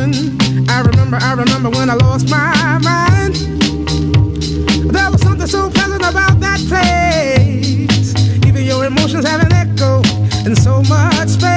morning. I remember when I lost my mind. There was something so pleasant about that place. Even your emotions have an echo in so much space.